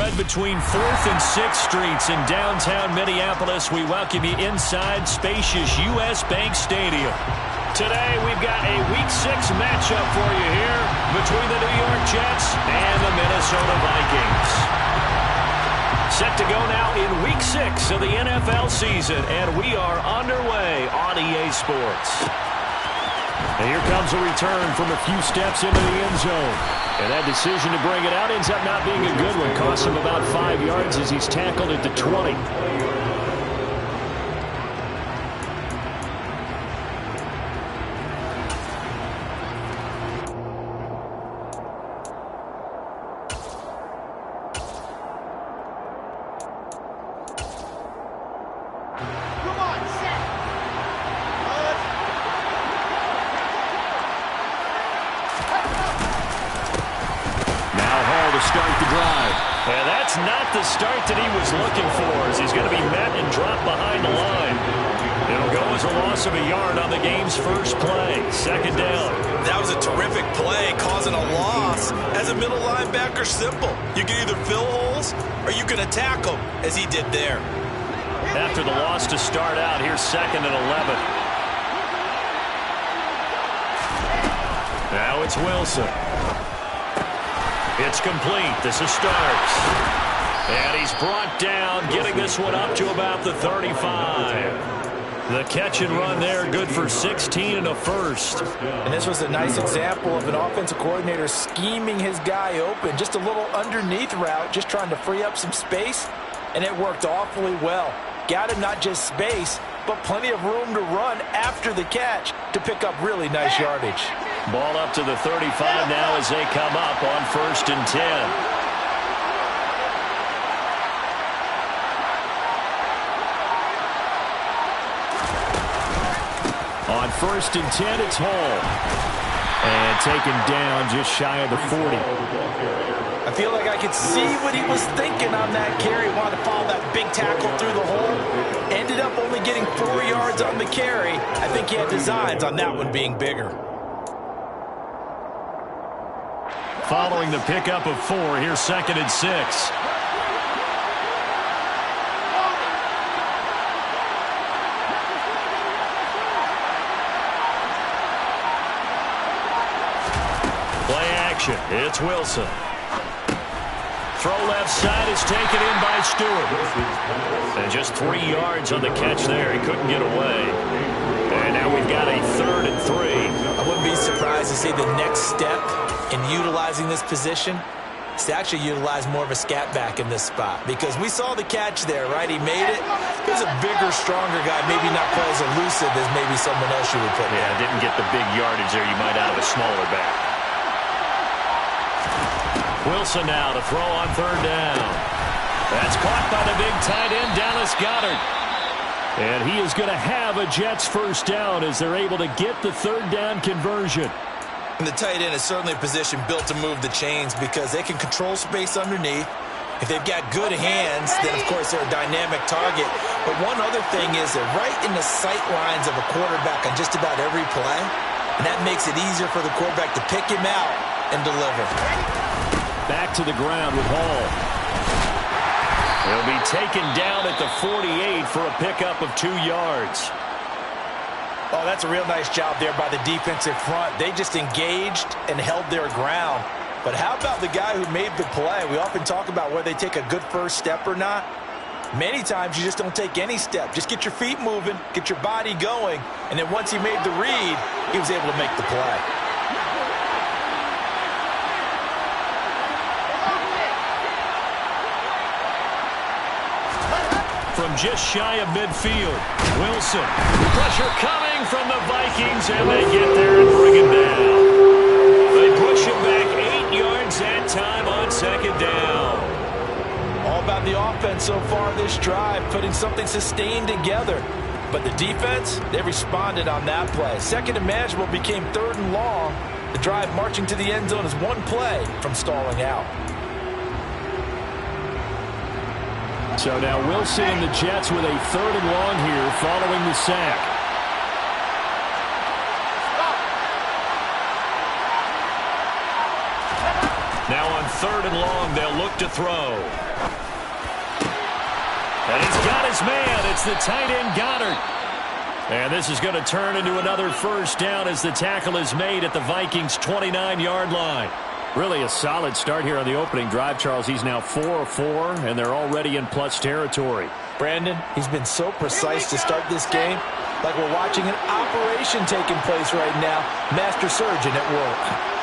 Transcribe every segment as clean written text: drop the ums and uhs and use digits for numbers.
stud between 4th and 6th Streets in downtown Minneapolis. We welcome you inside spacious U.S. Bank Stadium. Today we've got a Week 6 matchup for you here between the New York Jets and the Minnesota Vikings. Set to go now in Week 6 of the NFL season, and we are underway on EA Sports. And here comes a return from a few steps into the end zone. And that decision to bring it out ends up not being a good one. Costs him about 5 yards as he's tackled at the 20. Start the drive. And that's not the start that he was looking for, as he's going to be met and dropped behind the line. It'll go as a loss of a yard on the game's first play. Second down. That was a terrific play, causing a loss. As a middle linebacker, simple. You can either fill holes or you can attack them, as he did there. After the loss to start out, here's 2nd and 11. Now it's Wilson. It's complete. This is Starks. And he's brought down, getting this one up to about the 35. The catch and run there, good for 16 and a first. And this was a nice example of an offensive coordinator scheming his guy open. Just a little underneath route, just trying to free up some space, and it worked awfully well. Got him not just space, but plenty of room to run after the catch to pick up really nice yardage. Ball up to the 35 now as they come up on 1st and 10. On 1st and 10, it's Hall. And taken down just shy of the 40. I feel like I could see what he was thinking on that carry. Wanted to follow that big tackle through the hole. Ended up only getting 4 yards on the carry. I think he had designs on that one being bigger. Following the pickup of 4, here's 2nd and 6. Play action. It's Wilson. Throw left side is taken in by Stewart. And just 3 yards on the catch there. He couldn't get away. And now we've got a 3rd and 3. I wouldn't be surprised to see the next step in utilizing this position is to actually utilize more of a scat back in this spot, because we saw the catch there, right? He made it. He was a bigger, stronger guy, maybe not quite as elusive as maybe someone else you would put. Yeah, didn't get the big yardage there you might out of a smaller back. Wilson now to throw on 3rd down. That's caught by the big tight end, Dallas Goedert. And he is going to have a Jets first down as they're able to get the 3rd down conversion. And the tight end is certainly a position built to move the chains because they can control space underneath. If they've got good hands, then, of course, they're a dynamic target. But one other thing is they're right in the sight lines of a quarterback on just about every play, and that makes it easier for the quarterback to pick him out and deliver. Back to the ground with Hall. He'll be taken down at the 48 for a pickup of 2 yards. Oh, that's a real nice job there by the defensive front. They just engaged and held their ground. But how about the guy who made the play? We often talk about whether they take a good first step or not. Many times you just don't take any step. Just get your feet moving, get your body going, and then once he made the read, he was able to make the play. From just shy of midfield, Wilson. Pressure coming from the Vikings, and they get there and bring him down. They push him back 8 yards that time on 2nd down. All about the offense so far this drive, putting something sustained together. But the defense, they responded on that play. 2nd and manageable became 3rd and long. The drive marching to the end zone is one play from stalling out. So now Wilson and the Jets with a 3rd and long here following the sack. Now on 3rd and long. They'll look to throw. And he's got his man. It's the tight end, Goddard. And this is going to turn into another first down as the tackle is made at the Vikings' 29-yard line. Really a solid start here on the opening drive, Charles. He's now 4 of 4, and they're already in plus territory. Brandon, he's been so precise to start this game, like we're watching an operation taking place right now. Master surgeon at work.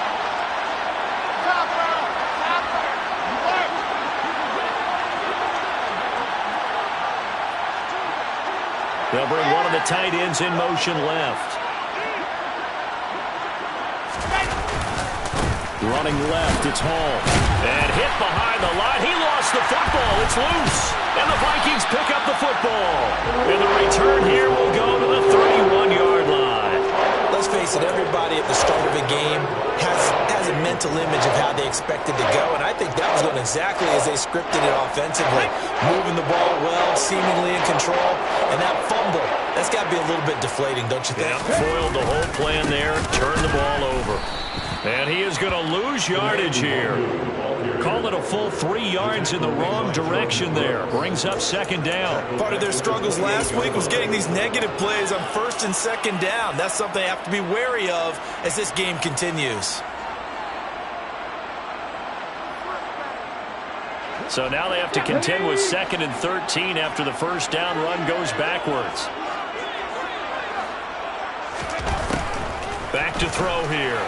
They'll bring one of the tight ends in motion left. Running left, it's Hall. And hit behind the line. He lost the football. It's loose. And the Vikings pick up the football. And the return here will go to the 31-yard line. Let's face it, everybody at the start of a game has a mental image of how they expect it to go, and I think that was going exactly as they scripted it offensively. Moving the ball well, seemingly in control, and that fumble, that's got to be a little bit deflating, don't you think? Yeah, foiled the whole plan there, turned the ball over. And he is going to lose yardage here. Call it a full 3 yards in the wrong direction there. Brings up 2nd down. Part of their struggles last week was getting these negative plays on 1st and 2nd down. That's something they have to be wary of as this game continues. So now they have to contend with 2nd and 13 after the first down run goes backwards. Back to throw here.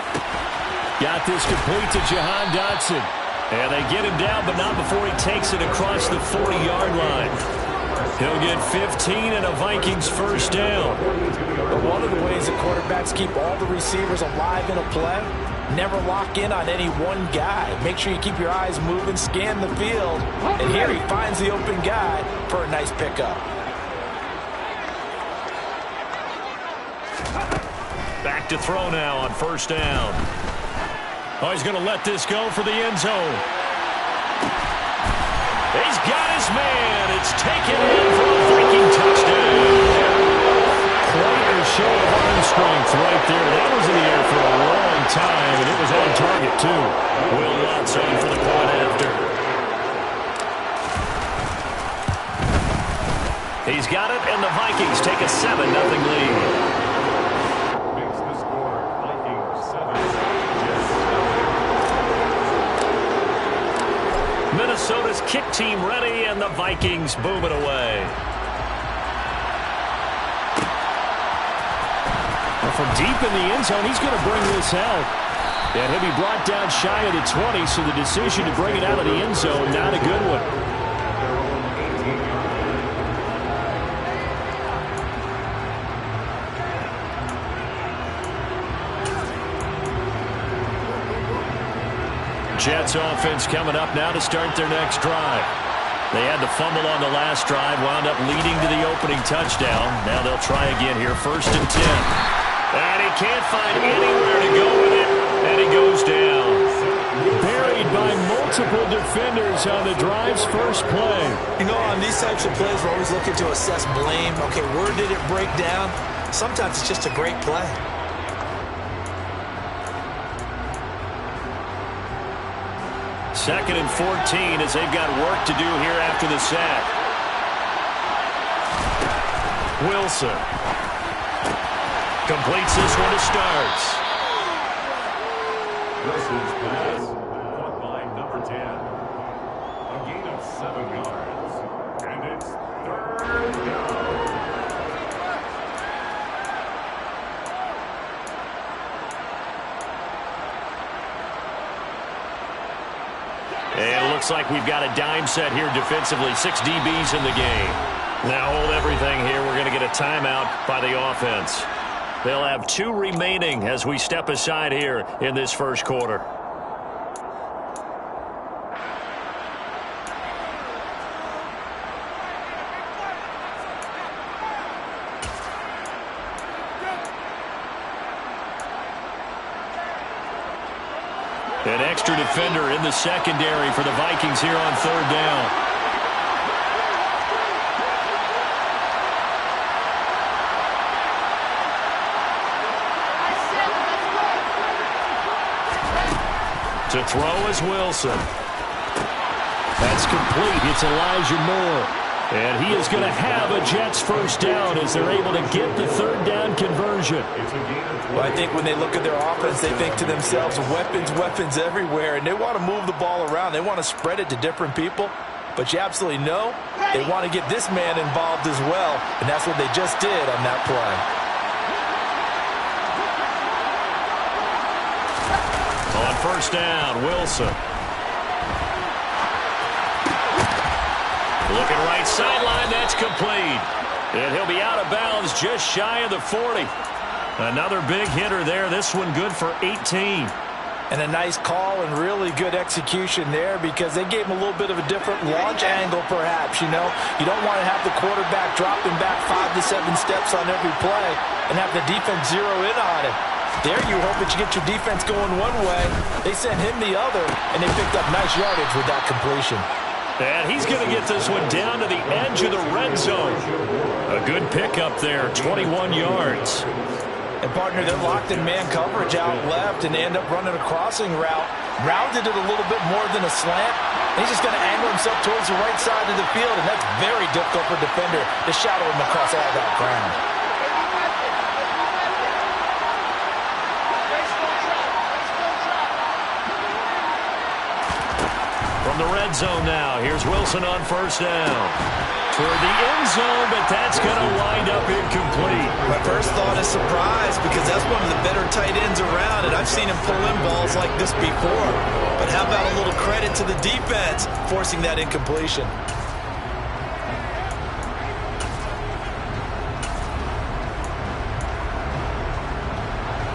Got this complete to Jahan Dotson. And they get him down, but not before he takes it across the 40-yard line. He'll get 15 and a Vikings first down. But one of the ways that quarterbacks keep all the receivers alive in a play, never lock in on any one guy. Make sure you keep your eyes moving, scan the field. And here he finds the open guy for a nice pickup. Back to throw now on first down. Oh, he's going to let this go for the end zone. He's got his man. It's taken in for a Viking touchdown. Quite a show of arm strength right there. That was in the air for a long time, and it was on target, too. Will Lutz on for the point after. He's got it, and the Vikings take a 7-0 lead. Minnesota's kick team ready, and the Vikings boom it away. Well, from deep in the end zone, he's going to bring this out. And he'll be brought down shy of the 20, so the decision to bring it out of the end zone, not a good one. Jets offense coming up now to start their next drive. They had the fumble on the last drive, wound up leading to the opening touchdown. Now they'll try again here, 1st and 10. And he can't find anywhere to go with it, and he goes down. Buried by multiple defenders on the drive's first play. You know, on these types of plays, we're always looking to assess blame. Okay, where did it break down? Sometimes it's just a great play. 2nd and 14 as they've got work to do here after the sack. Wilson completes this one to starts. Wilson's pass caught by number 10. A gain of 7 yards. And it's 3rd down. And it looks like we've got a dime set here defensively. 6 DBs in the game. Now hold everything here. We're going to get a timeout by the offense. They'll have 2 remaining as we step aside here in this first quarter. An extra defender in the secondary for the Vikings here on 3rd down. To throw is Wilson. That's complete. It's Elijah Moore. And he is going to have a Jets first down as they're able to get the third down conversion. Well, I think when they look at their offense, they think to themselves, weapons, weapons everywhere, and they want to move the ball around. They want to spread it to different people. But you absolutely know they want to get this man involved as well, and that's what they just did on that play. On first down, Wilson. Looking right sideline, that's complete. And he'll be out of bounds just shy of the 40. Another big hitter there. This one good for 18. And a nice call and really good execution there because they gave him a little bit of a different launch angle perhaps, you know. You don't want to have the quarterback dropping back 5 to 7 steps on every play and have the defense zero in on it. There you hope that you get your defense going one way. They sent him the other, and they picked up nice yardage with that completion. And he's going to get this one down to the edge of the red zone. A good pickup there, 21 yards. And, partner, they're locked in man coverage out left, and they end up running a crossing route. Rounded it a little bit more than a slant. And he's just going to angle himself towards the right side of the field, and that's very difficult for a defender to shadow him across all that ground. From the red zone now, here's Wilson on first down. Toward the end zone, but that's going to wind up incomplete. My first thought is surprise because that's one of the better tight ends around, and I've seen him pull in balls like this before. But how about a little credit to the defense forcing that incompletion?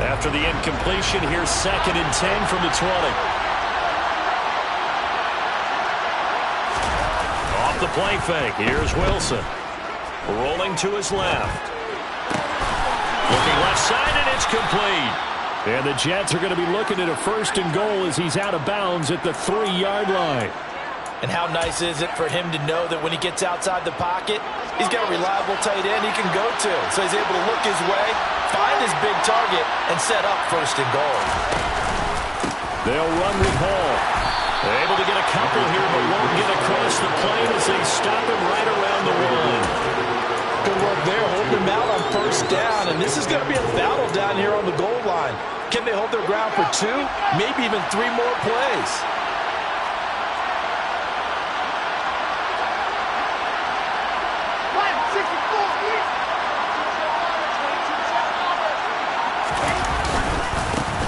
After the incompletion, here's 2nd and 10 from the 20. The play fake. Here's Wilson. Rolling to his left. Looking left side, and it's complete. And the Jets are going to be looking at a 1st and goal as he's out of bounds at the 3-yard line. And how nice is it for him to know that when he gets outside the pocket, he's got a reliable tight end he can go to. So he's able to look his way, find his big target, and set up 1st and goal. They'll run with Hall. Able to get a couple here, but won't get across the plane as they stop him right around the 1. Good work there, holding him out on 1st down, and this is going to be a battle down here on the goal line. Can they hold their ground for 2, maybe even 3 more plays?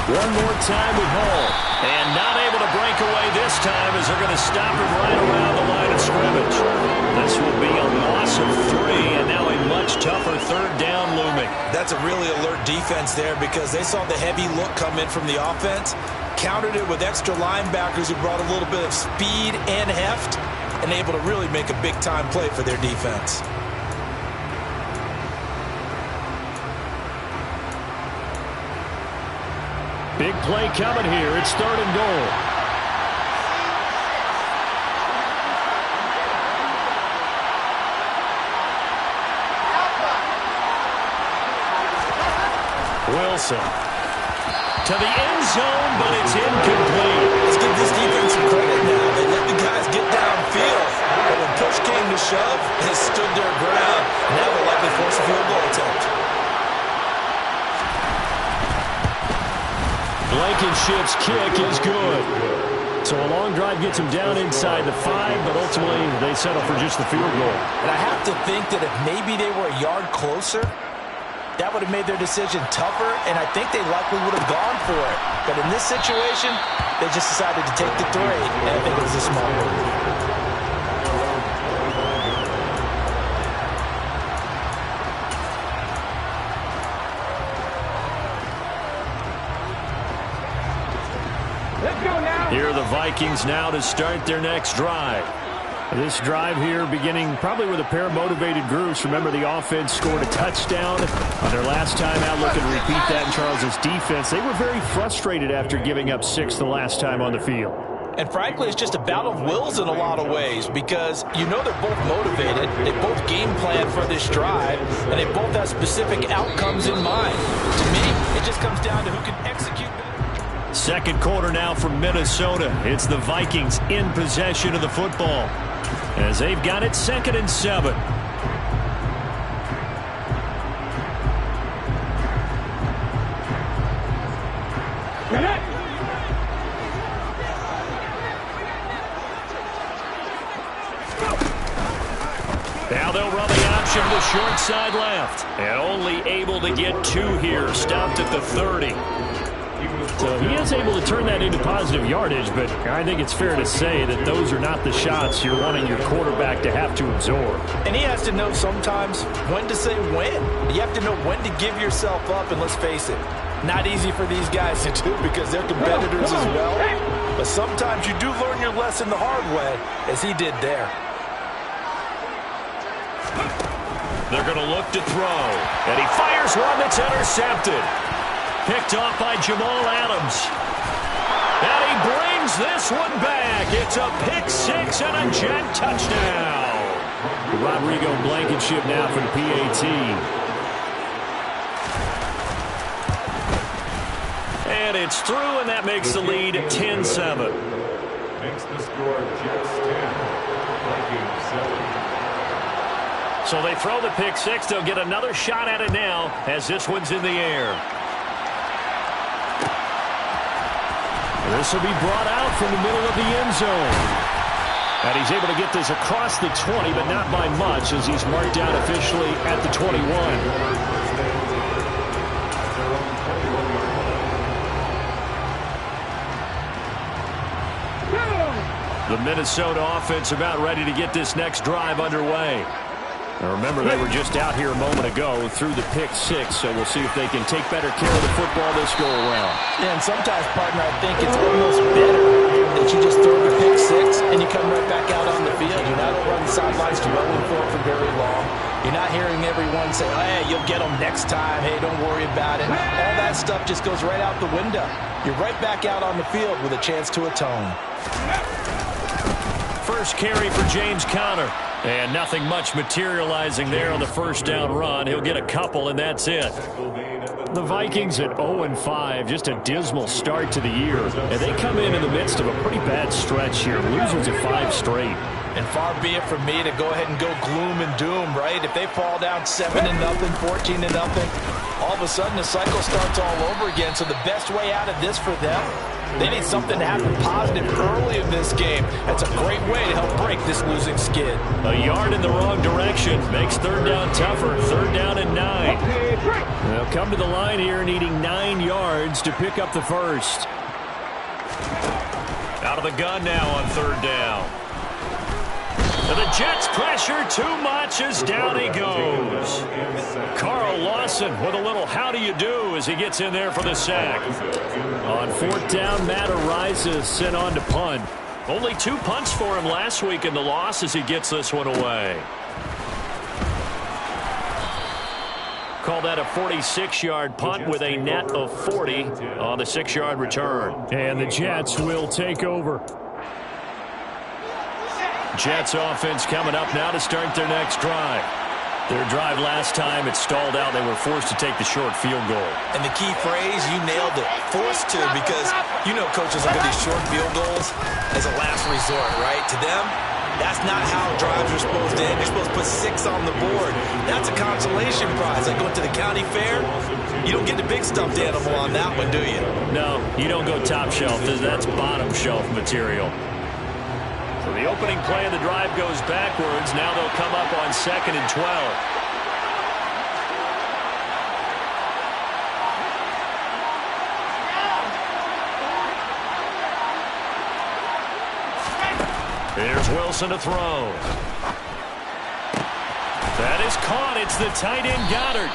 One more time with Hall. And not able to break away this time as they're going to stop him right around the line of scrimmage. This will be a loss of 3, and now a much tougher 3rd down looming. That's a really alert defense there because they saw the heavy look come in from the offense, countered it with extra linebackers who brought a little bit of speed and heft, and able to really make a big-time play for their defense. Big play coming here. It's 3rd and goal. Wilson to the end zone, but it's incomplete. Let's give this defense some credit now. They let the guys get downfield, but when push came to shove, they stood their ground. Now they'll likely force a field goal attempt. Blankenship's kick is good. So a long drive gets him down inside the 5, but ultimately they settle for just the field goal. And I have to think that if maybe they were a yard closer, that would have made their decision tougher, and I think they likely would have gone for it. But in this situation, they just decided to take the 3, and I think it was a smart move. Here are the Vikings now to start their next drive. This drive here beginning probably with a pair of motivated groups. Remember, the offense scored a touchdown on their last time out. Looking to repeat that in Charles' defense. They were very frustrated after giving up 6 the last time on the field. And frankly, it's just a battle of wills in a lot of ways because you know they're both motivated. They both game plan for this drive, and they both have specific outcomes in mind. To me, it just comes down to who can execute better. Second quarter now from Minnesota. It's the Vikings in possession of the football as they've got it 2nd and 7. Now they'll run the option to the short side left. And only able to get 2 here. Stopped at the 30. So he is able to turn that into positive yardage, but I think it's fair to say that those are not the shots you're wanting your quarterback to have to absorb. And he has to know sometimes when to say when. You have to know when to give yourself up, and let's face it, not easy for these guys to do because they're competitors as well. But sometimes you do learn your lesson the hard way, as he did there. They're going to look to throw, and he fires one that's intercepted. Picked off by Jamal Adams. And he brings this one back. It's a pick 6 and a Jet touchdown. Rodrigo Blankenship now for the PAT. And it's through, and that makes the lead 10-7. Makes the score Jets 10, Vikings 7. So they throw the pick 6. They'll get another shot at it now as this one's in the air. This will be brought out from the middle of the end zone. And he's able to get this across the 20, but not by much as he's marked down officially at the 21. The Minnesota offense about ready to get this next drive underway. Now remember, they were just out here a moment ago through the pick 6, so we'll see if they can take better care of the football this go-around. Yeah, and sometimes, partner, I think it's almost better that you just throw the pick 6 and you come right back out on the field. You're not running sidelines dwelling for very long. You're not hearing everyone say, oh, hey, you'll get them next time. Hey, don't worry about it. All that stuff just goes right out the window. You're right back out on the field with a chance to atone. First carry for James Conner. And nothing much materializing there on the first down run. He'll get a couple, and that's it. The Vikings at 0-5, just a dismal start to the year. And they come in the midst of a pretty bad stretch here, losing to 5 straight. And far be it from me to go ahead and go gloom and doom, right? If they fall down 7-0, 14-0, all of a sudden the cycle starts all over again. So the best way out of this for them, they need something to happen positive early in this game. That's a great way to help break this losing skid. A yard in the wrong direction makes third down tougher. 3rd down and 9. They'll come to the line here needing 9 yards to pick up the first. Out of the gun now on 3rd down. And the Jets pressure too much as down he goes. Carl Lawson with a little how do you do as he gets in there for the sack. On 4th down, Matt Araiza sent on to punt. Only 2 punts for him last week in the loss as he gets this one away. Call that a 46-yard punt with a net of 40 on the 6-yard return. And the Jets will take over. Jets offense coming up now to start their next drive. Their drive last time, it stalled out. They were forced to take the short field goal. And the key phrase, you nailed it, forced to, because you know coaches look at these short field goals as a last resort, right? To them, that's not how drives are supposed to end. You're supposed to put 6 on the board. That's a consolation prize. Like going to the county fair, you don't get the big stuffed animal on that one, do you? No, you don't go top shelf. That's bottom shelf material. So the opening play of the drive goes backwards. Now they'll come up on 2nd and 12. Here's Wilson to throw. That is caught. It's the tight end Goddard.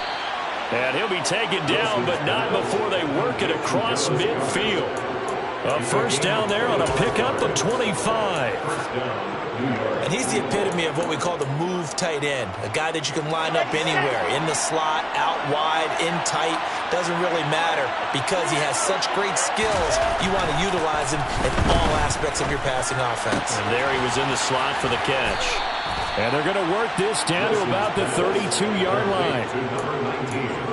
And he'll be taken down, but not before they work it across midfield. A first down there on a pickup of 25. And he's the epitome of what we call the move tight end. A guy that you can line up anywhere. In the slot, out wide, in tight. Doesn't really matter because he has such great skills. You want to utilize him in all aspects of your passing offense. And there he was in the slot for the catch. And they're going to work this down to about the 32-yard line.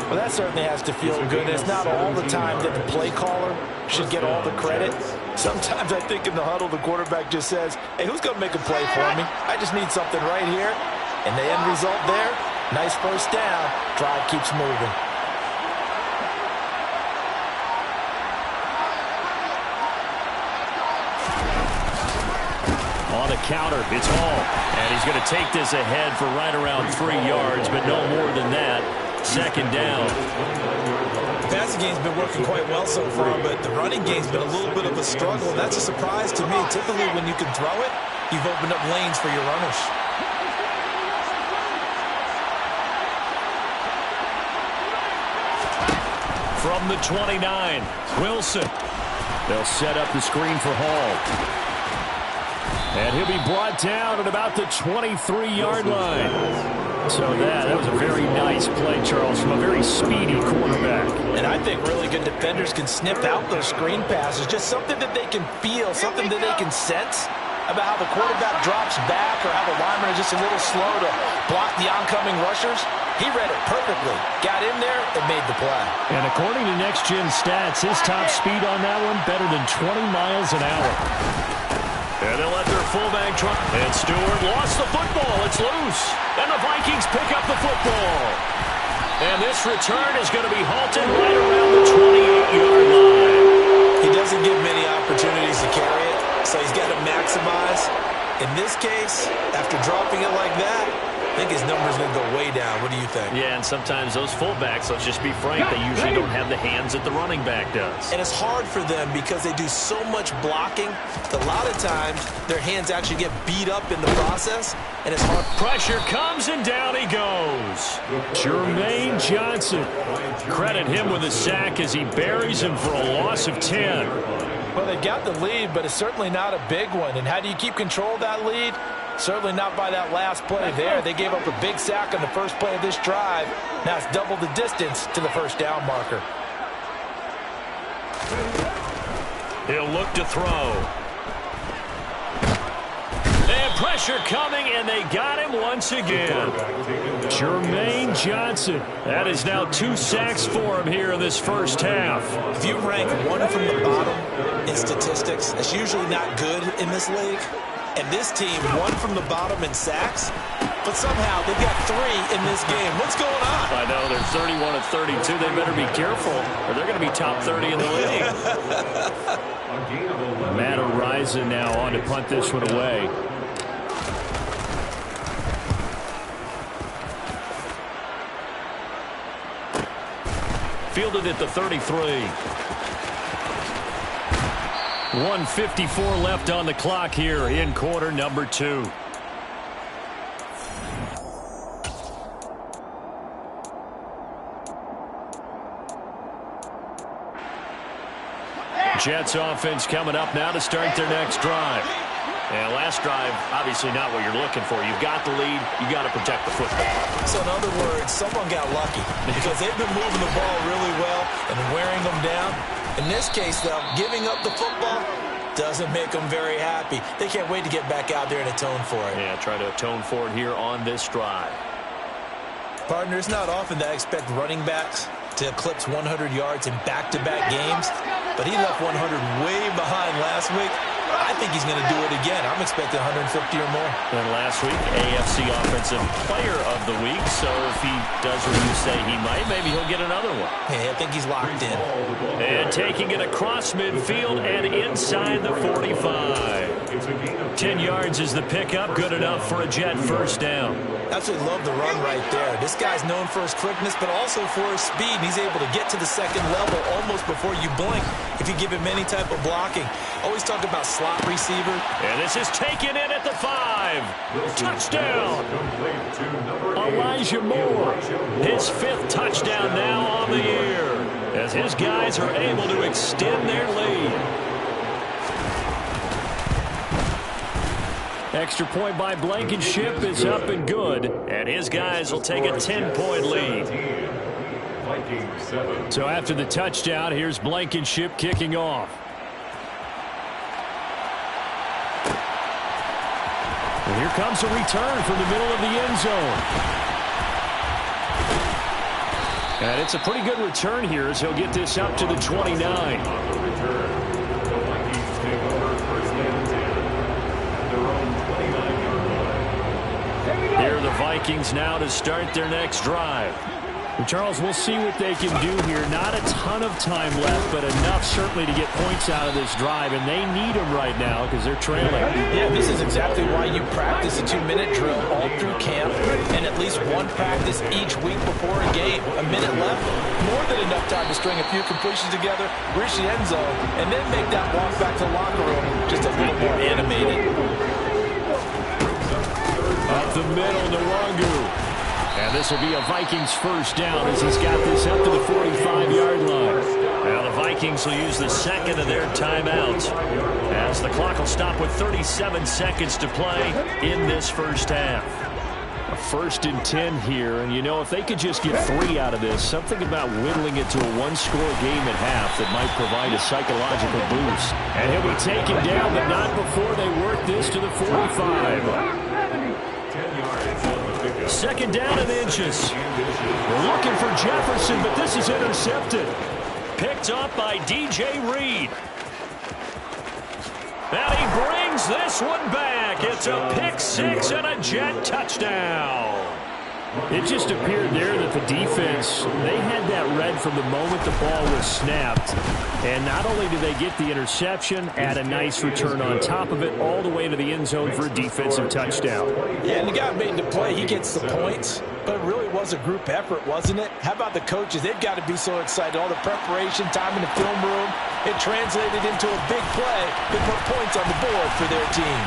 Well, that certainly has to feel good. It's not all the time that the play caller should get all the credit. Sometimes I think in the huddle, the quarterback just says, hey, who's going to make a play for me? I just need something right here. And the end result there, nice first down. Drive keeps moving. On the counter, it's Hall. And he's going to take this ahead for right around 3 yards, but no more than that. Second down. The passing game's been working quite well so far, but the running game's been a little bit of a struggle, and that's a surprise to me. Typically, when you can throw it, you've opened up lanes for your runners. From the 29, Wilson. They'll set up the screen for Hall. And he'll be brought down at about the 23-yard line. So that was a very nice play, Charles, from a very speedy quarterback. And I think really good defenders can sniff out those screen passes. Just something that they can feel, something that they can sense about how the quarterback drops back or how the lineman is just a little slow to block the oncoming rushers. He read it perfectly, got in there, and made the play. And according to Next Gen Stats, his top speed on that one better than 20 miles an hour. And they'll let their fullback try. And Stewart lost the football. It's loose. And the Vikings pick up the football. And this return is going to be halted right around the 28-yard line. He doesn't give many opportunities to carry it, so he's got to maximize. In this case, after dropping it like that, I think his number's going to go way down. What do you think? Yeah, and sometimes those fullbacks, let's just be frank, they usually don't have the hands that the running back does. And it's hard for them because they do so much blocking. A lot of times, their hands actually get beat up in the process, and it's hard. Pressure comes, and down he goes. Jermaine Johnson. Credit him with a sack as he buries him for a loss of 10. Well, they got the lead, but it's certainly not a big one. And how do you keep control of that lead? Certainly not by that last play there. They gave up a big sack on the first play of this drive. Now it's double the distance to the first down marker. He'll look to throw. And pressure coming, and they got him once again. Jermaine Johnson. That is now 2 sacks for him here in this first half. If you rank one from the bottom in statistics, that's usually not good in this league. And this team, one from the bottom in sacks, but somehow they've got 3 in this game. What's going on? I know, they're 31 of 32. They better be careful, or they're going to be top 30 in the league. Matt Araiza now on to punt this one away. Fielded at the 33. 1:54 left on the clock here in quarter number 2. Jets offense coming up now to start their next drive. And last drive, obviously not what you're looking for. You've got the lead. You got to protect the football. So in other words, someone got lucky because they've been moving the ball really well and wearing them down. In this case, though, giving up the football doesn't make them very happy. They can't wait to get back out there and atone for it. Yeah, try to atone for it here on this drive. Partner, it's not often that I expect running backs to eclipse 100 yards in back-to-back games, but he left 100 way behind last week. I think he's going to do it again. I'm expecting 150 or more. And last week, AFC Offensive Player of the Week. So if he does what you say he might, maybe he'll get another one. Hey, I think he's locked in. And taking it across midfield and inside the 45. 10 yards is the pickup. Good enough for a Jet first down. Absolutely love the run right there. This guy's known for his quickness, but also for his speed. He's able to get to the second level almost before you blink if you give him any type of blocking. Always talk about slot receiver. And this is taken in at the 5. Touchdown. Elijah Moore. His 5th touchdown now on the year as his guys are able to extend their lead. Extra point by Blankenship is up and good, and his guys will take a 10-point lead. So after the touchdown, here's Blankenship kicking off. And here comes a return from the middle of the end zone. And it's a pretty good return here as he'll get this up to the 29. Here are the Vikings now to start their next drive. And Charles, we'll see what they can do here. Not a ton of time left, but enough certainly to get points out of this drive, and they need them right now because they're trailing. Yeah, this is exactly why you practice a 2-minute drill all through camp and at least one practice each week before a game. A minute left, more than enough time to string a few completions together, reach the end zone, and then make that walk back to the locker room just a little more animated. Up the middle, Nwangu. And this will be a Vikings first down as he's got this up to the 45-yard line. Now the Vikings will use the second of their timeouts as the clock will stop with 37 seconds to play in this first half. A 1st and 10 here, and you know, if they could just get 3 out of this, something about whittling it to a one-score game at half that might provide a psychological boost. And he'll be taken down, but not before they work this to the 45. 2nd down and inches. We're looking for Jefferson, but this is intercepted. Picked up by DJ Reed. And he brings this one back. It's a pick 6 and a Jet touchdown. It just appeared there that the defense, they had that read from the moment the ball was snapped. And not only did they get the interception, add a nice return on top of it, all the way to the end zone for a defensive touchdown. Yeah, and the guy made the play. He gets the points, but it really was a group effort, wasn't it? How about the coaches? They've got to be so excited. All the preparation, time in the film room, it translated into a big play that put points on the board for their team.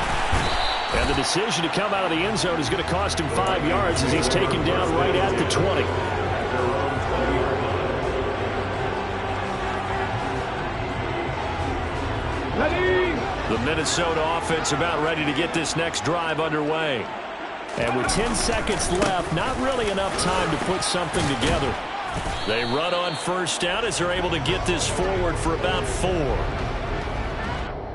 And the decision to come out of the end zone is going to cost him 5 yards as he's taken down right at the 20. The Minnesota offense about ready to get this next drive underway. And with 10 seconds left, not really enough time to put something together. They run on first down as they're able to get this forward for about 4.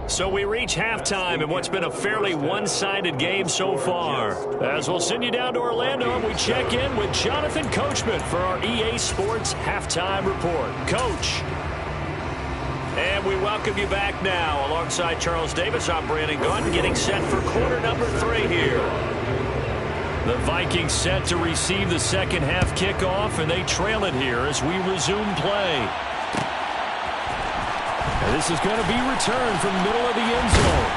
So we reach halftime in what's been a fairly one-sided game so far. As we'll send you down to Orlando, and we check in with Jonathan Coachman for our EA Sports Halftime Report. Coach. And we welcome you back now. Alongside Charles Davis, I'm Brandon Gaudin, getting set for quarter number 3 here. The Vikings set to receive the second half kickoff, and they trail it here as we resume play. This is going to be returned from the middle of the end zone.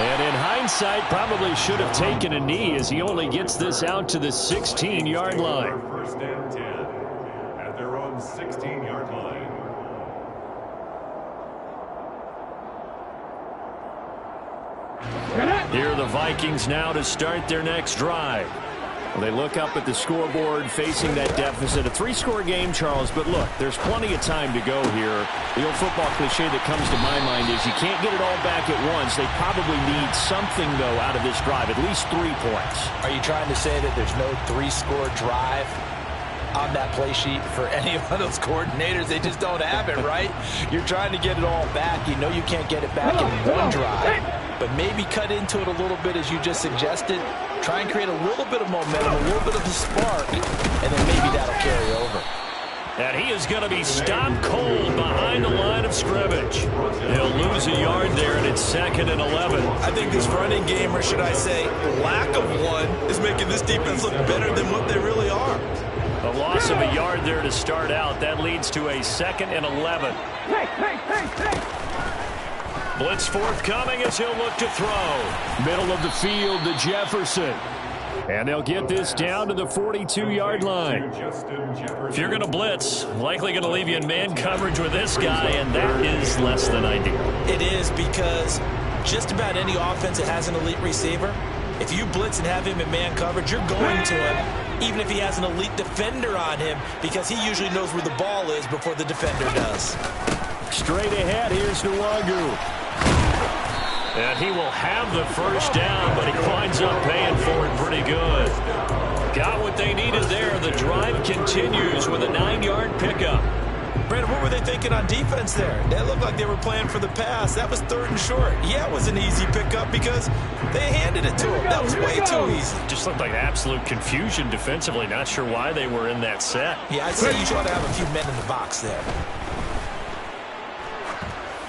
And in hindsight, probably should have taken a knee as he only gets this out to the 16-yard line. 1st and 10 at their own 16-yard line. Here are the Vikings now to start their next drive. Well, they look up at the scoreboard facing that deficit. A 3-score game, Charles, but look, there's plenty of time to go here. The old football cliche that comes to my mind is you can't get it all back at once. They probably need something, though, out of this drive, at least 3 points. Are you trying to say that there's no 3-score drive on that play sheet for any of those coordinators? They just don't have it, right? You're trying to get it all back. You know you can't get it back in one drive, but maybe cut into it a little bit as you just suggested. Try and create a little bit of momentum, a little bit of a spark, and then maybe that'll carry over. And he is going to be stopped cold behind the line of scrimmage. He'll lose a yard there, and it's 2nd and 11. I think this running game, or should I say lack of one, is making this defense look better than what they really are. A loss of a yard there to start out. That leads to a 2nd and 11. Blitz forthcoming as he'll look to throw. Middle of the field to Jefferson. And they'll get this down to the 42-yard line. If you're going to blitz, likely going to leave you in man coverage with this guy, and that is less than ideal. It is, because just about any offense that has an elite receiver, if you blitz and have him in man coverage, you're going to him, even if he has an elite defender on him, because he usually knows where the ball is before the defender does. Straight ahead, here's Nwangu. And he will have the first down, but he winds up paying for it pretty good. Got what they needed there. The drive continues with a 9-yard pickup. Brandon, what were they thinking on defense there? That looked like they were playing for the pass. That was 3rd and short. Yeah, it was an easy pickup because they handed it to him. That was way too easy. Just looked like absolute confusion defensively. Not sure why they were in that set. Yeah, I'd say you ought to have a few men in the box there.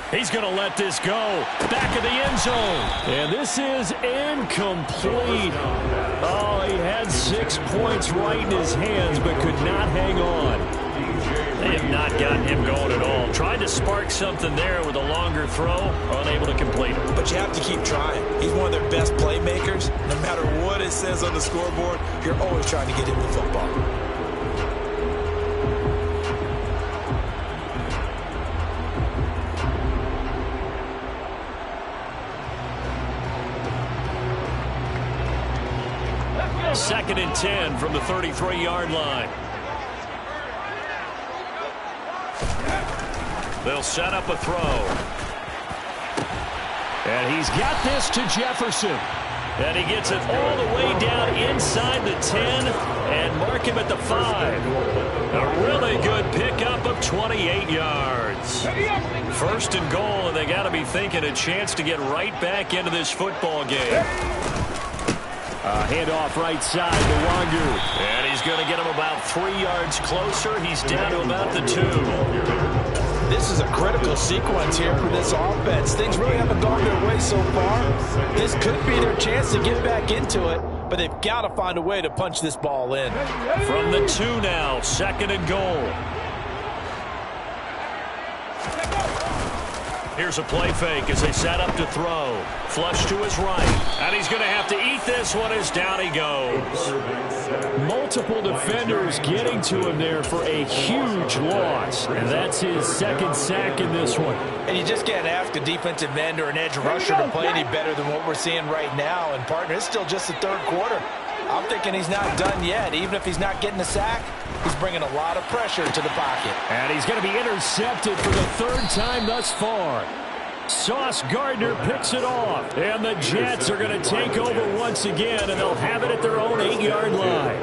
He's going to let this go. Back of the end zone. And this is incomplete. Oh, he had 6 points right in his hands, but could not hang on. They have not gotten him going at all. Tried to spark something there with a longer throw. Unable to complete it. But you have to keep trying. He's one of their best playmakers. No matter what it says on the scoreboard, you're always trying to get him the football. Second and 10 from the 33-yard line. They'll set up a throw. And he's got this to Jefferson. And he gets it all the way down inside the 10 and mark him at the 5. A really good pickup of 28 yards. First and goal, and they got to be thinking a chance to get right back into this football game. Handoff right side to Wangu. And he's going to get him about 3 yards closer. He's down to about the 2. This is a critical sequence here for this offense. Things really haven't gone their way so far. This could be their chance to get back into it, but they've got to find a way to punch this ball in. From the 2 now, second and goal. Here's a play fake as they set up to throw. Flush to his right. And he's going to have to eat this one as down he goes. Multiple defenders getting to him there for a huge loss. And that's his 2nd sack in this one. And you just can't ask a defensive end or an edge rusher to play any better than what we're seeing right now. And, partner, it's still just the 3rd quarter. I'm thinking he's not done yet. Even if he's not getting a sack, he's bringing a lot of pressure to the pocket. And he's going to be intercepted for the 3rd time thus far. Sauce Gardner picks it off. And the Jets are going to take over once again, and they'll have it at their own 8-yard line.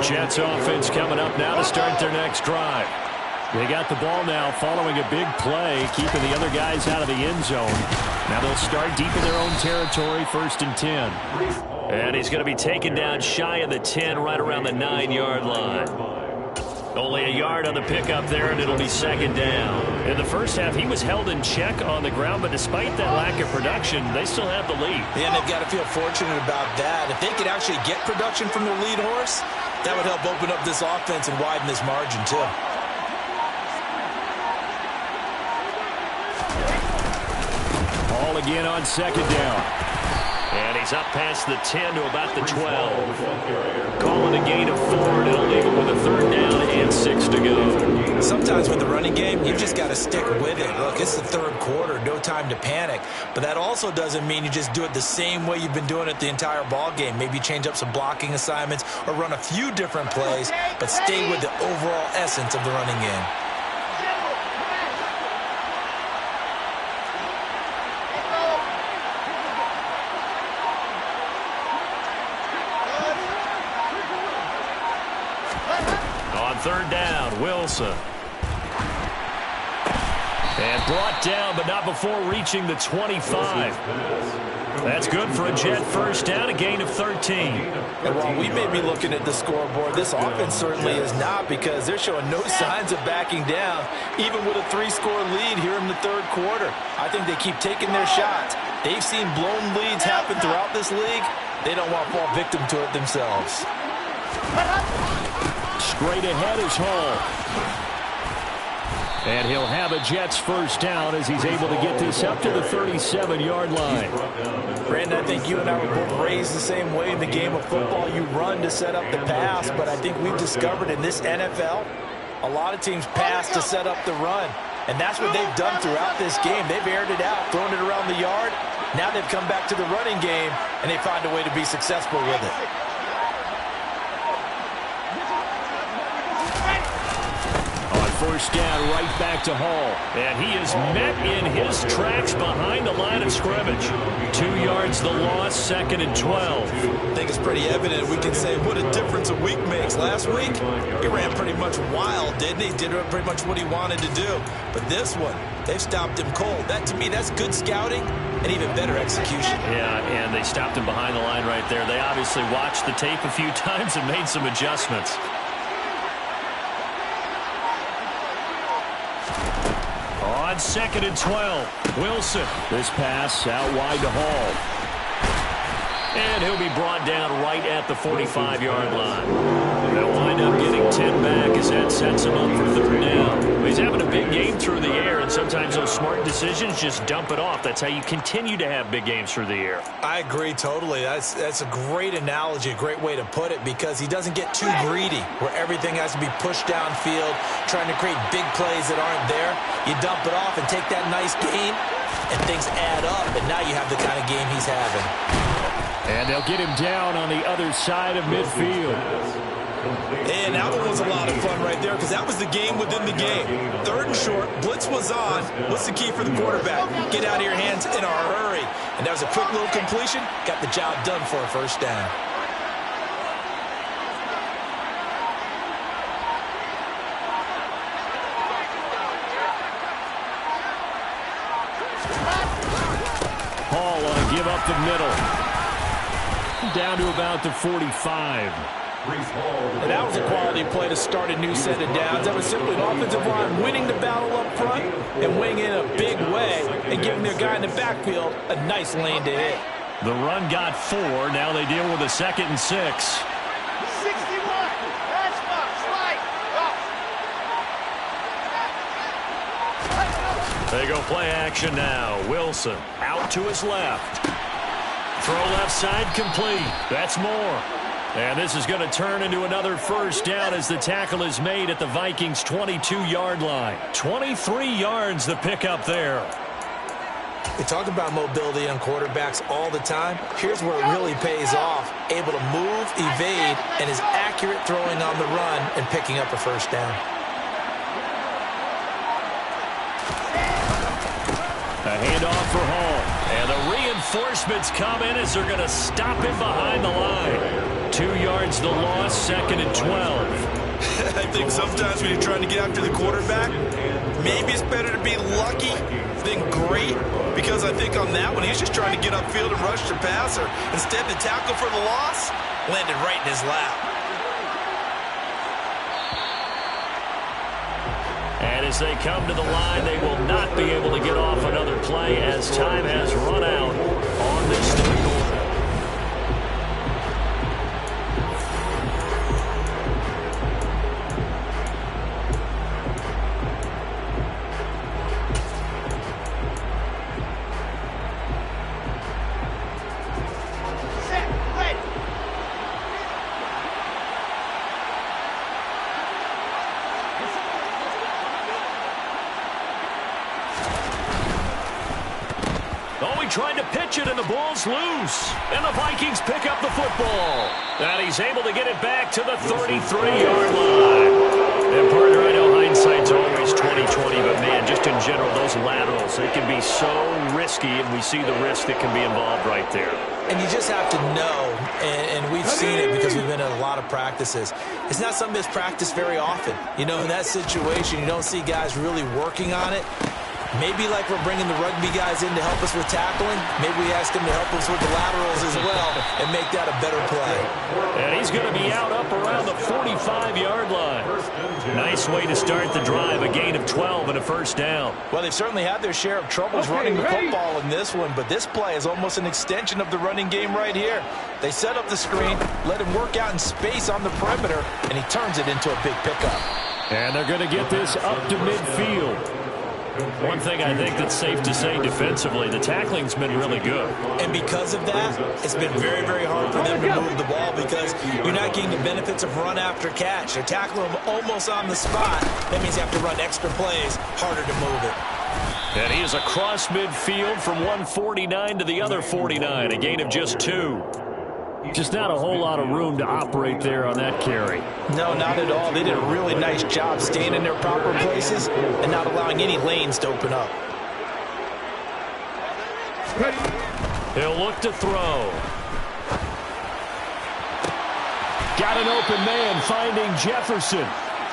Jets offense coming up now to start their next drive. They got the ball now following a big play, keeping the other guys out of the end zone. Now they'll start deep in their own territory, 1st and 10. And he's going to be taken down shy of the 10, right around the 9-yard line. Only a yard on the pickup there, and it'll be 2nd down. In the first half, he was held in check on the ground, but despite that lack of production, they still have the lead. Yeah, and they've got to feel fortunate about that. If they could actually get production from their lead horse, that would help open up this offense and widen this margin, too. Ball again on 2nd down. And he's up past the 10 to about the 12. Calling a gain of 4, and it'll leave him with a 3rd down and 6 to go. Sometimes with the running game, you've just got to stick with it. Look, it's the 3rd quarter, no time to panic. But that also doesn't mean you just do it the same way you've been doing it the entire ball game. Maybe change up some blocking assignments or run a few different plays, but stay with the overall essence of the running game. On 3rd down, Wilson. And brought down, but not before reaching the 25. That's good for a Jet 1st down, a gain of 13. And while we may be looking at the scoreboard, this offense certainly is not, because they're showing no signs of backing down, even with a 3-score lead here in the 3rd quarter. I think they keep taking their shots. They've seen blown leads happen throughout this league. They don't want to fall victim to it themselves. Straight ahead is Hall. And he'll have a Jets 1st down as he's able to get this up to the 37-yard line. Brandon, I think you and I were both raised the same way in the game of football. You run to set up the pass, but I think we've discovered in this NFL, a lot of teams pass to set up the run. And that's what they've done throughout this game. They've aired it out, thrown it around the yard. Now they've come back to the running game, and they find a way to be successful with it. first down right back to Hall. And he is met in his tracks behind the line of scrimmage. 2 yards the loss, 2nd and 12. I think it's pretty evident. We can say what a difference a week makes. Last week, he ran pretty much wild, didn't he? Did pretty much what he wanted to do. But this one, they've stopped him cold. That, to me, that's good scouting and even better execution. Yeah, and they stopped him behind the line right there. They obviously watched the tape a few times and made some adjustments. On 2nd and 12, Wilson. This pass out wide to Hall. And he'll be brought down right at the 45-yard line. They'll wind up getting 10 back as that sets him up for 3rd down. He's having a big game through the air, and sometimes those smart decisions just dump it off. That's how you continue to have big games through the air. I agree totally. That's a great analogy, a great way to put it, because he doesn't get too greedy where everything has to be pushed downfield, trying to create big plays that aren't there. You dump it off and take that nice gain, and things add up, and now you have the kind of game he's having. And they'll get him down on the other side of midfield. And that one was a lot of fun right there, because that was the game within the game. 3rd and short, blitz was on. What's the key for the quarterback? Get out of your hands in a hurry. And that was a quick little completion. Got the job done for a 1st down. Hall on a give up the middle. Down to about the 45. And that was a quality play to start a new set of downs. That was simply an offensive line winning the battle up front and winning in a big way and giving their guy in the backfield a nice lane to hit. The run got 4. Now they deal with a 2nd and 6. 61. That's slide. They go play action now. Wilson out to his left. Throw left side complete. That's more. And this is going to turn into another 1st down as the tackle is made at the Vikings' 22-yard line. 23 yards the pickup there. We talk about mobility on quarterbacks all the time. Here's where it really pays off. Able to move, evade, and is accurate throwing on the run and picking up a 1st down. A handoff for Hall. And the reinforcements come in as they're going to stop him behind the line. 2 yards the loss, 2nd and 12. I think sometimes when you're trying to get after the quarterback, maybe it's better to be lucky than great, because I think on that one, he's just trying to get upfield and rush the passer. Instead, the tackle for the loss landed right in his lap. And as they come to the line, they will not be able to get off another play as time has run out on this third quarter. Trying to pitch it, and the ball's loose. And the Vikings pick up the football. And he's able to get it back to the 33-yard line. And, partner, I know hindsight's always 20/20, but, man, just in general, those laterals, they can be so risky, and we see the risk that can be involved right there. And you just have to know, and we've seen it because we've been at a lot of practices. It's not something that's practiced very often. You know, in that situation, you don't see guys really working on it. Maybe like we're bringing the rugby guys in to help us with tackling, maybe we ask them to help us with the laterals as well and make that a better play. And he's going to be out up around the 45-yard line. Nice way to start the drive, a gain of 12 and a 1st down. Well, they've certainly had their share of troubles running the football in this one, but this play is almost an extension of the running game right here. They set up the screen, let him work out in space on the perimeter, and he turns it into a big pickup. And they're going to get this up to midfield. One thing I think that's safe to say defensively, the tackling's been really good. And because of that, it's been very, very hard for them to move the ball because you're not getting the benefits of run after catch. They're tackling them almost on the spot. That means you have to run extra plays, harder to move it. And he is across midfield from 149 to the other 49, a gain of just 2. Just not a whole lot of room to operate there on that carry. No, not at all. They did a really nice job staying in their proper places and not allowing any lanes to open up. He'll look to throw. Got an open man finding Jefferson.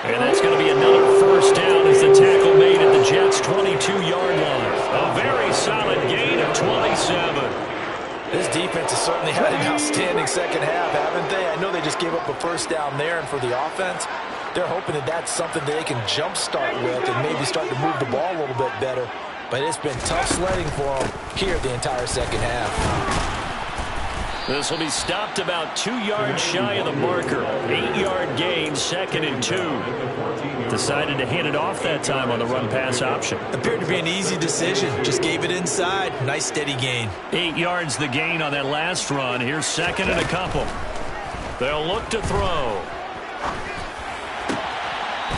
And that's going to be another first down as the tackle made at the Jets' 22-yard line. A very solid gain of 27. This defense has certainly had an outstanding second half, haven't they? I know they just gave up a first down there, and for the offense, they're hoping that that's something that they can jumpstart with and maybe start to move the ball a little bit better. But it's been tough sledding for them here the entire second half. This will be stopped about 2 yards shy of the marker. 8-yard gain, 2nd and 2. Decided to hand it off that time on the run-pass option. Appeared to be an easy decision. Just gave it inside. Nice steady gain. 8 yards the gain on that last run. Here's 2nd and a couple. They'll look to throw.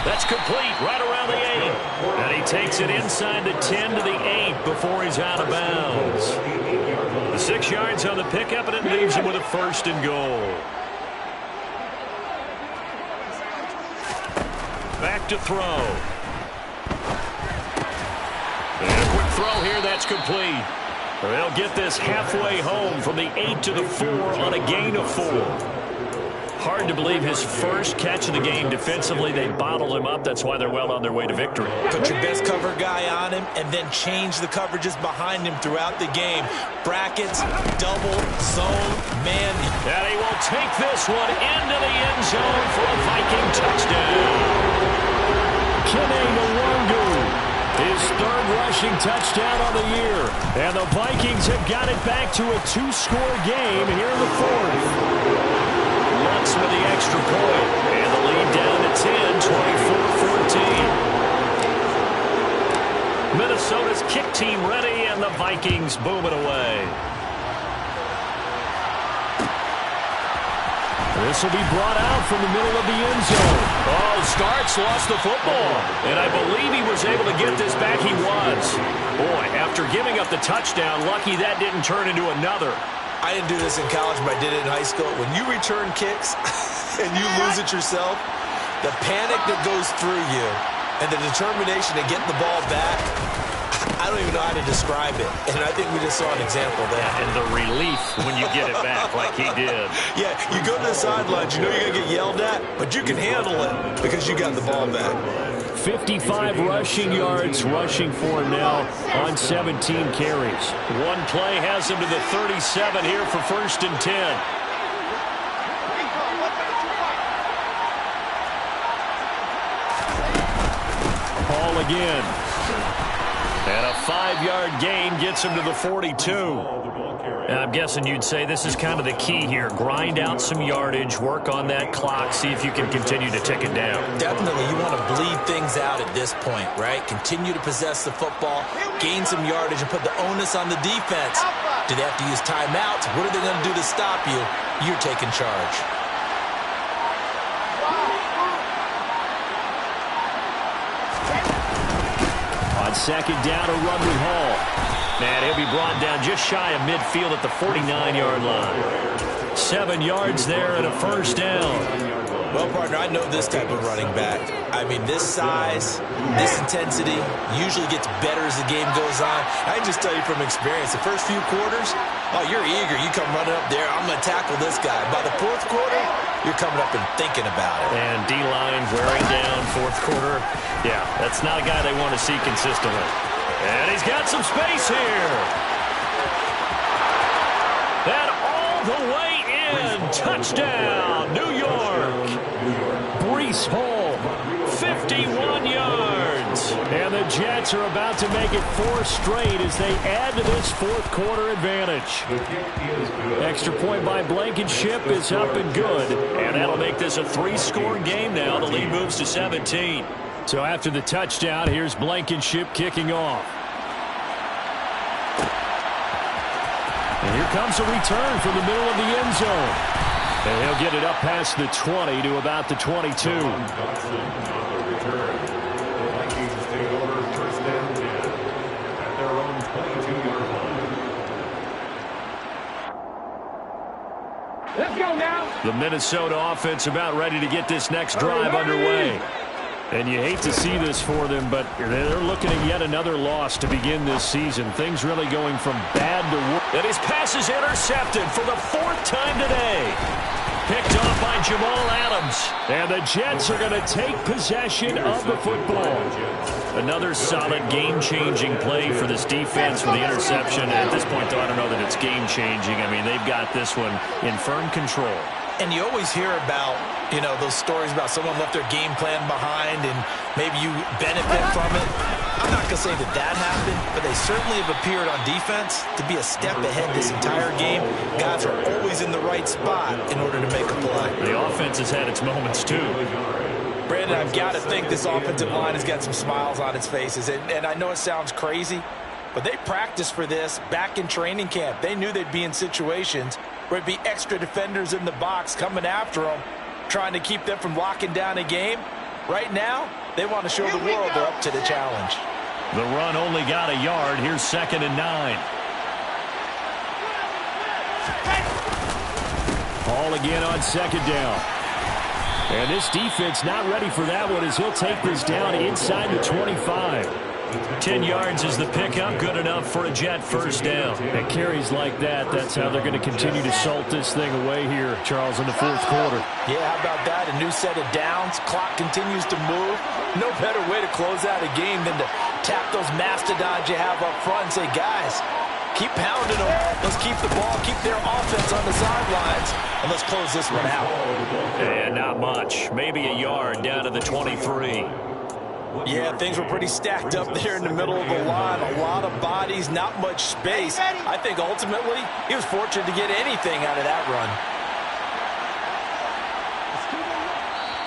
That's complete right around the 8. And he takes it inside the 10 to the 8 before he's out of bounds. The 6 yards on the pickup, and it leaves him with a 1st and goal. Back to throw. And a quick throw here, that's complete. They'll get this halfway home from the 8 to the 4 on a gain of 4. Hard to believe his first catch of the game defensively. They bottled him up. That's why they're well on their way to victory. Put your best cover guy on him and then change the coverages behind him throughout the game. Brackets, double, zone, man. And he will take this one into the end zone for a Viking touchdown. Kene Nwangwu, his 3rd rushing touchdown on the year. And the Vikings have got it back to a 2-score game here in the 4th. Lutz with the extra point, and the lead down to 10, 24-14. Minnesota's kick team ready, and the Vikings boom it away. This will be brought out from the middle of the end zone. Oh, Starks lost the football, and I believe he was able to get this back. He was. Boy, after giving up the touchdown, lucky that didn't turn into another. I didn't do this in college, but I did it in high school. When you return kicks and you lose it yourself, the panic that goes through you and the determination to get the ball back, I don't even know how to describe it. And I think we just saw an example there. And the relief when you get it back like he did. Yeah, you go to the sidelines, you know you're going to get yelled at, but you can handle it because you got the ball back. 55 rushing yards, rushing for him now on 17 carries. One play has him to the 37 here for 1st and 10. Paul again. And a 5-yard gain gets him to the 42. And I'm guessing you'd say this is kind of the key here. Grind out some yardage, work on that clock, see if you can continue to tick it down. Definitely. You want to bleed things out at this point, right? Continue to possess the football, gain some yardage, and put the onus on the defense. Do they have to use timeouts? What are they going to do to stop you? You're taking charge. On 2nd down, a run with Hall. And he'll be brought down just shy of midfield at the 49-yard line. 7 yards there and a 1st down. Well, partner, I know this type of running back. I mean, this size, this intensity usually gets better as the game goes on. I can just tell you from experience, the first few quarters, oh, you're eager. You come running up there, I'm going to tackle this guy. By the 4th quarter, you're coming up and thinking about it. And D-line wearing down 4th quarter. Yeah, that's not a guy they want to see consistently. And he's got some space here. And all the way in. Touchdown, New York. Breece Hall, 51 yards. And the Jets are about to make it 4 straight as they add to this 4th quarter advantage. Extra point by Blankenship is up and good. And that'll make this a 3-score game now. The lead moves to 17. So after the touchdown, here's Blankenship kicking off. And here comes a return from the middle of the end zone. And he'll get it up past the 20 to about the 22. The Minnesota offense about ready to get this next drive underway. And you hate to see this for them, but they're looking at yet another loss to begin this season. Things really going from bad to worse. And his pass is intercepted for the 4th time today. Picked off by Jamal Adams. And the Jets are going to take possession of the football. Another solid game-changing play for this defense for the interception. At this point, though, I don't know that it's game-changing. I mean, they've got this one in firm control. And you always hear about, you know, those stories about someone left their game plan behind and maybe you benefit from it. I'm not going to say that that happened, but they certainly have appeared on defense to be a step ahead this entire game. Guys are always in the right spot in order to make a play. The offense has had its moments, too. Brandon, I've got to think this offensive line has got some smiles on its faces. And I know it sounds crazy, but they practiced for this back in training camp. They knew they'd be in situations where it'd be extra defenders in the box coming after them, trying to keep them from locking down a game. Right now, they want to show the world they're up to the challenge. The run only got a yard. Here's 2nd and 9. All again on 2nd down. And this defense not ready for that one as he'll take this down inside the 25. 10 yards is the pickup, good enough for a Jet first down. And carries like that, that's how they're going to continue to salt this thing away here, Charles, in the 4th quarter. Yeah, how about that? A new set of downs. Clock continues to move. No better way to close out a game than to tap those mastodons you have up front and say, guys, keep pounding them. Let's keep the ball, keep their offense on the sidelines, and let's close this one out. And not much. Maybe a yard down to the 23. Yeah, things were pretty stacked up there in the middle of the line. A lot of bodies, not much space. I think ultimately he was fortunate to get anything out of that run.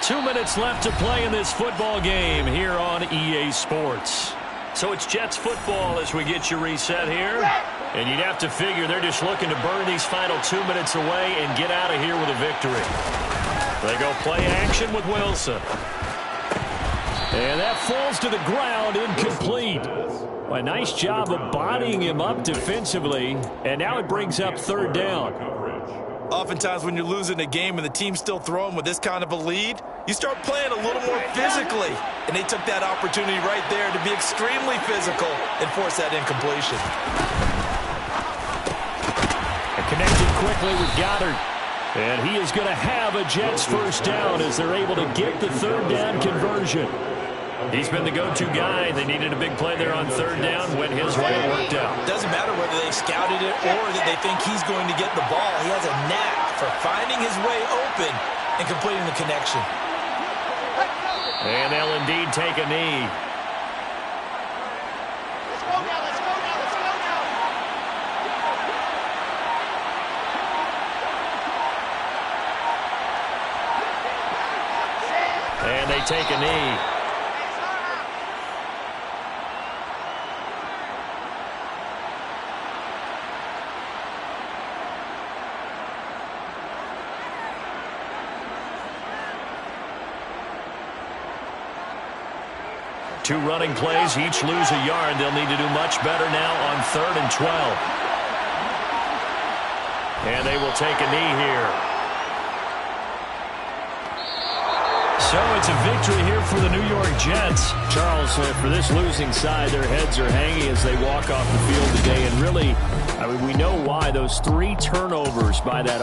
2 minutes left to play in this football game here on EA Sports. So it's Jets football as we get you reset here. And you'd have to figure they're just looking to burn these final 2 minutes away and get out of here with a victory. They go play action with Wilson. And that falls to the ground, incomplete. A nice job of bodying him up defensively. And now it brings up 3rd down. Oftentimes when you're losing a game and the team's still throwing with this kind of a lead, you start playing a little more physically. And they took that opportunity right there to be extremely physical and force that incompletion. Connected quickly with Goddard. And he is going to have a Jets first down as they're able to get the 3rd down conversion. He's been the go-to guy. They needed a big play there on 3rd down. Went his way, it worked out. Doesn't matter whether they scouted it or that they think he's going to get the ball. He has a knack for finding his way open and completing the connection. And they'll indeed take a knee. And they take a knee. Two running plays, each lose a yard. They'll need to do much better now on 3rd and 12. And they will take a knee here. So it's a victory here for the New York Jets. Charles, for this losing side, their heads are hanging as they walk off the field today. And really, I mean, we know why. Those 3 turnovers by that